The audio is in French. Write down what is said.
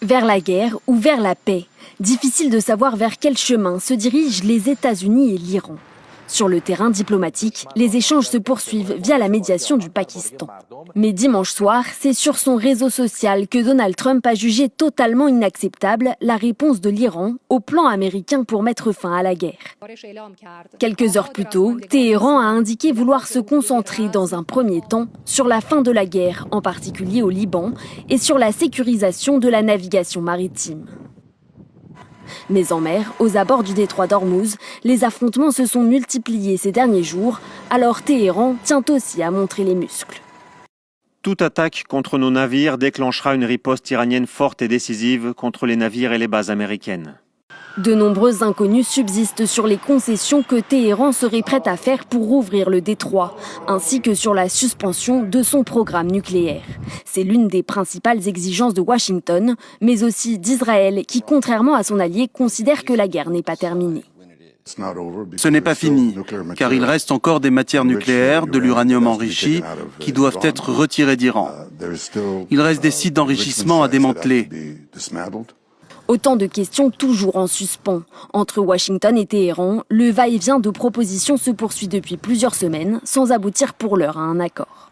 Vers la guerre ou vers la paix, difficile de savoir vers quel chemin se dirigent les États-Unis et l'Iran. Sur le terrain diplomatique, les échanges se poursuivent via la médiation du Pakistan. Mais dimanche soir, c'est sur son réseau social que Donald Trump a jugé totalement inacceptable la réponse de l'Iran au plan américain pour mettre fin à la guerre. Quelques heures plus tôt, Téhéran a indiqué vouloir se concentrer dans un premier temps sur la fin de la guerre, en particulier au Liban, et sur la sécurisation de la navigation maritime. Mais en mer, aux abords du détroit d'Ormuz, les affrontements se sont multipliés ces derniers jours, alors Téhéran tient aussi à montrer les muscles. Toute attaque contre nos navires déclenchera une riposte iranienne forte et décisive contre les navires et les bases américaines. De nombreuses inconnues subsistent sur les concessions que Téhéran serait prête à faire pour rouvrir le détroit, ainsi que sur la suspension de son programme nucléaire. C'est l'une des principales exigences de Washington, mais aussi d'Israël, qui, contrairement à son allié, considère que la guerre n'est pas terminée. Ce n'est pas fini, car il reste encore des matières nucléaires, de l'uranium enrichi, qui doivent être retirées d'Iran. Il reste des sites d'enrichissement à démanteler. Autant de questions toujours en suspens. Entre Washington et Téhéran, le va-et-vient de propositions se poursuit depuis plusieurs semaines, sans aboutir pour l'heure à un accord.